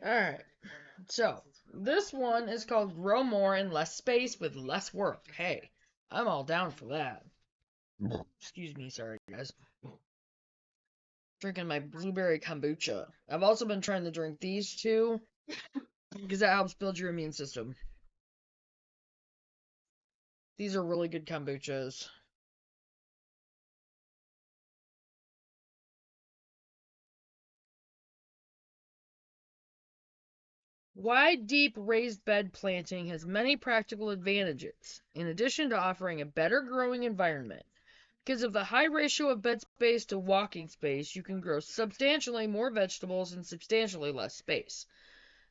Alright, so this one is called Grow More in Less Space with Less Work. Hey, I'm all down for that. Excuse me, sorry guys. Drinking my blueberry kombucha. I've also been trying to drink these too, because that helps build your immune system. These are really good kombuchas. Wide, deep raised bed planting has many practical advantages, in addition to offering a better growing environment. Because of the high ratio of bed space to walking space, you can grow substantially more vegetables in substantially less space.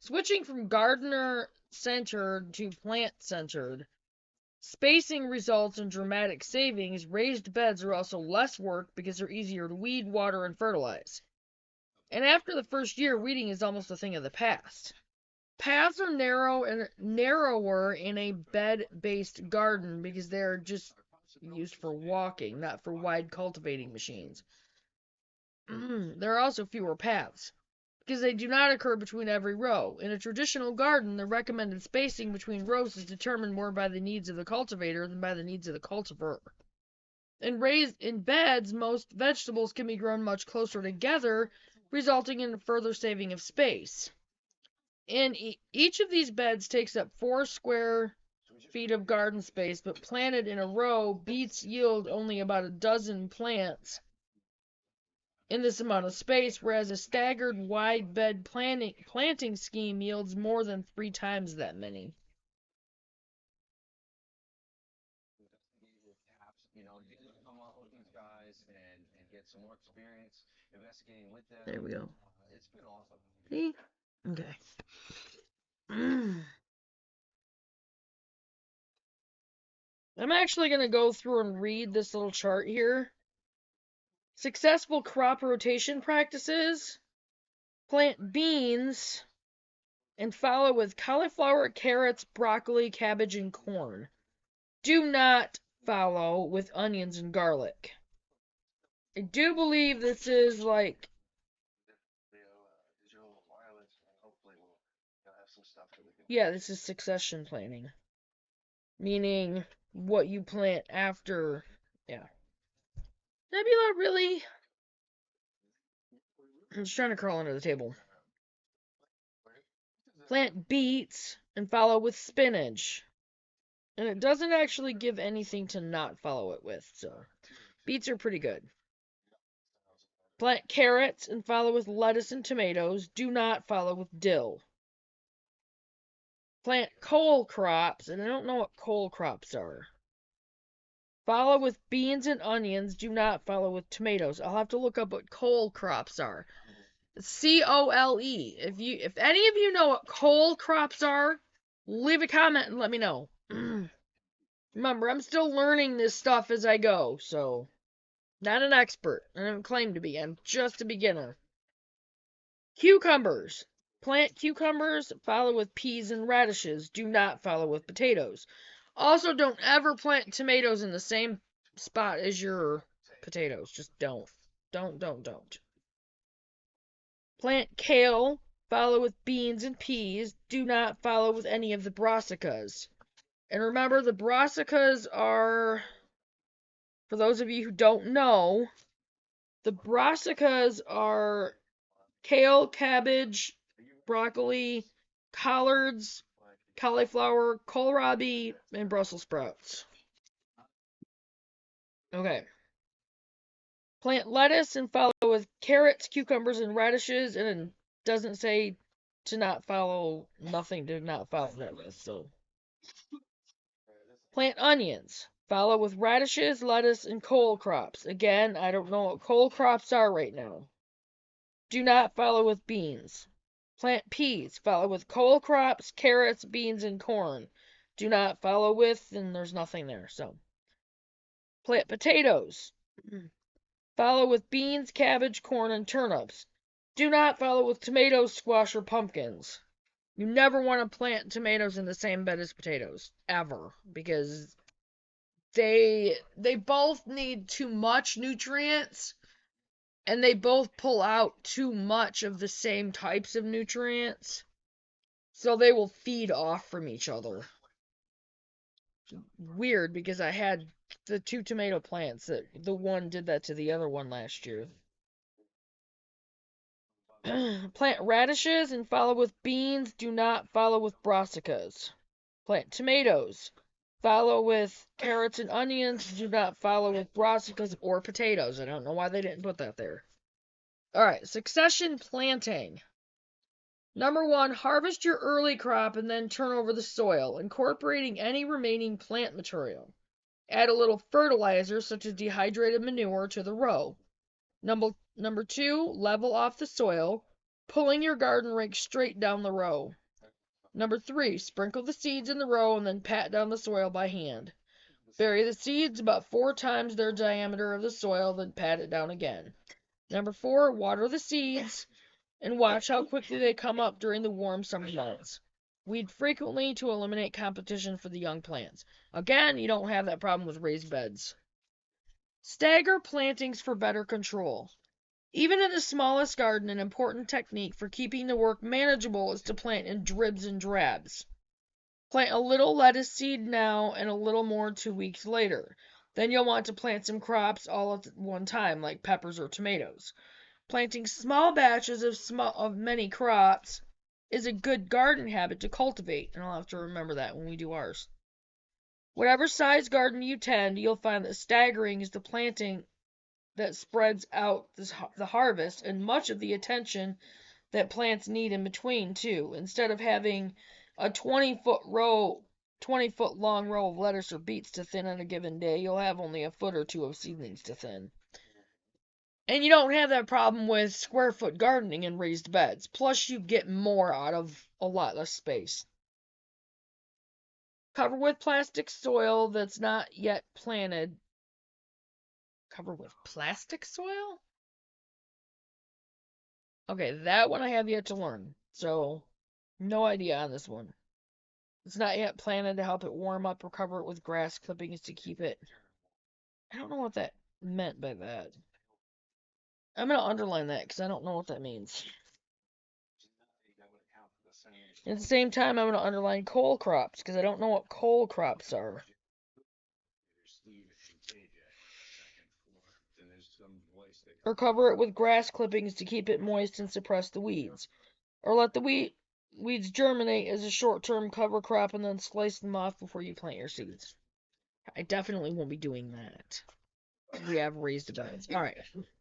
Switching from gardener-centered to plant-centered, spacing results in dramatic savings. Raised beds are also less work because they're easier to weed, water, and fertilize. And after the first year, weeding is almost a thing of the past. Paths are narrower in a bed-based garden because they're just used for walking, not for wide cultivating machines. There are also fewer paths because they do not occur between every row. In a traditional garden, the recommended spacing between rows is determined more by the needs of the cultivator than by the needs of the cultivar. In beds, most vegetables can be grown much closer together, resulting in a further saving of space. And each of these beds takes up 4 square feet of garden space, but planted in a row, beets yield only about a dozen plants in this amount of space, whereas a staggered wide bed planting scheme yields more than 3 times that many. There we go. See? Okay. I'm actually going to go through and read this little chart here. Successful crop rotation practices. Plant beans and follow with cauliflower, carrots, broccoli, cabbage, and corn. Do not follow with onions and garlic. I do believe this is like... Yeah, this is succession planting. Meaning what you plant after... Yeah. Nebula, really? I'm just trying to crawl under the table. Plant beets and follow with spinach. And it doesn't actually give anything to not follow it with, so... Beets are pretty good. Plant carrots and follow with lettuce and tomatoes. Do not follow with dill. Plant cole crops, and I don't know what cole crops are. Follow with beans and onions. Do not follow with tomatoes. I'll have to look up what cole crops are. C-O-L-E. If any of you know what cole crops are, leave a comment and let me know. Remember, I'm still learning this stuff as I go, so not an expert. I don't claim to be. I'm just a beginner. Cucumbers. Plant cucumbers, follow with peas and radishes. Do not follow with potatoes. Also, don't ever plant tomatoes in the same spot as your potatoes. Just don't. Don't. Plant kale, follow with beans and peas. Do not follow with any of the brassicas. And remember, the brassicas are, for those of you who don't know, the brassicas are kale, cabbage, broccoli, collards, cauliflower, kohlrabi, and Brussels sprouts. Okay. Plant lettuce and follow with carrots, cucumbers, and radishes, and it doesn't say to not follow, nothing to not follow that with, so. Plant onions. Follow with radishes, lettuce, and cole crops. Again, I don't know what cole crops are right now. Do not follow with beans. Plant peas. Follow with cole crops, carrots, beans, and corn. Do not follow with, and there's nothing there, so. Plant potatoes. Follow with beans, cabbage, corn, and turnips. Do not follow with tomatoes, squash, or pumpkins. You never want to plant tomatoes in the same bed as potatoes, ever, because they both need too much nutrients, and they both pull out too much of the same types of nutrients, so they will feed off from each other. Weird, because I had the 2 tomato plants that the one did that to the other one last year. Plant radishes and follow with beans. Do not follow with brassicas. Plant tomatoes. Follow with carrots and onions. Do not follow with brassicas or potatoes. I don't know why they didn't put that there. Alright, succession planting. Number 1, harvest your early crop and then turn over the soil, incorporating any remaining plant material. Add a little fertilizer, such as dehydrated manure, to the row. Number 2, level off the soil, pulling your garden rake straight down the row. Number 3, sprinkle the seeds in the row and then pat down the soil by hand. Bury the seeds about 4 times their diameter of the soil, then pat it down again. Number 4, water the seeds and watch how quickly they come up during the warm summer months. Weed frequently to eliminate competition for the young plants. Again, you don't have that problem with raised beds. Stagger plantings for better control. Even in the smallest garden, an important technique for keeping the work manageable is to plant in dribs and drabs. Plant a little lettuce seed now and a little more 2 weeks later. Then you'll want to plant some crops all at one time, like peppers or tomatoes. Planting small batches of many crops is a good garden habit to cultivate, and I'll have to remember that when we do ours. Whatever size garden you tend, you'll find that staggering is the planting that spreads out the harvest and much of the attention that plants need in between, too. Instead of having a 20-foot long row of lettuce or beets to thin on a given day, you'll have only a foot or 2 of seedlings to thin. And you don't have that problem with square foot gardening and raised beds. Plus, you get more out of a lot less space. Cover with plastic soil that's not yet planted. Cover with plastic soil? Okay, that one I have yet to learn. So, no idea on this one. It's not yet planted to help it warm up or cover it with grass clippings to keep it. I don't know what that meant by that. I'm going to underline that because I don't know what that means. At the same time, I'm going to underline cole crops because I don't know what cole crops are. Or cover it with grass clippings to keep it moist and suppress the weeds. Or let the weeds germinate as a short-term cover crop and then slice them off before you plant your seeds. I definitely won't be doing that. We have raised beds. Alright,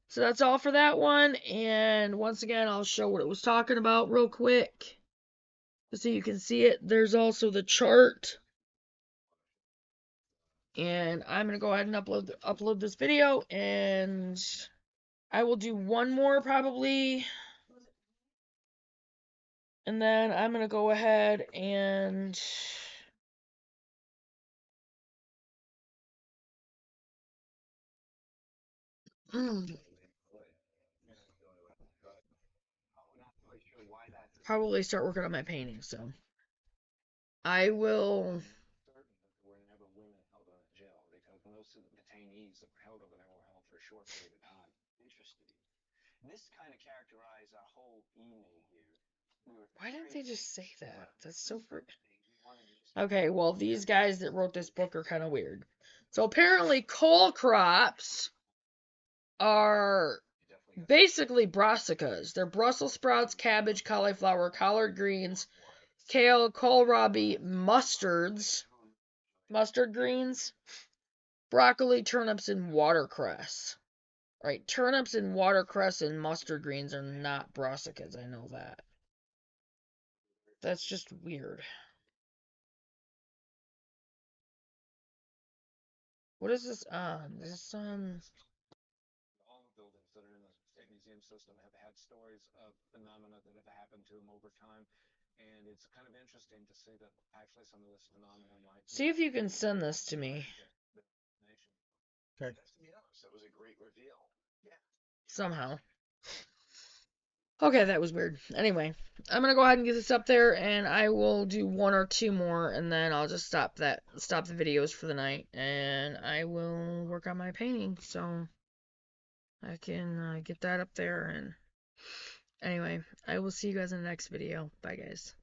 so that's all for that one. And once again, I'll show what it was talking about real quick, so you can see it. There's also the chart. And I'm going to go ahead and upload this video, and I will do one more probably. And then I'm going to go ahead and probably start working on my painting. So I will. Why didn't they just say that? That's so Okay, well, these guys that wrote this book are kind of weird. So apparently cole crops are basically brassicas. They're Brussels sprouts, cabbage, cauliflower, collard greens, kale, kohlrabi, mustard greens, broccoli, turnips, and watercress. Right, turnips and watercress and mustard greens are not brassicas. I know that. That's just weird. What is this on? Is this on? All buildings that are in the State Museum system have had stories of phenomena that have happened to them over time, and it's kind of interesting to see that actually some of this phenomenon might. See if you can send this to me. Okay. That was a great reveal. Yeah. Somehow. Okay, that was weird. Anyway, I'm gonna go ahead and get this up there, and I will do 1 or 2 more, and then I'll just stop the videos for the night, and I will work on my painting. So I can get that up there. And anyway, I will see you guys in the next video. Bye, guys.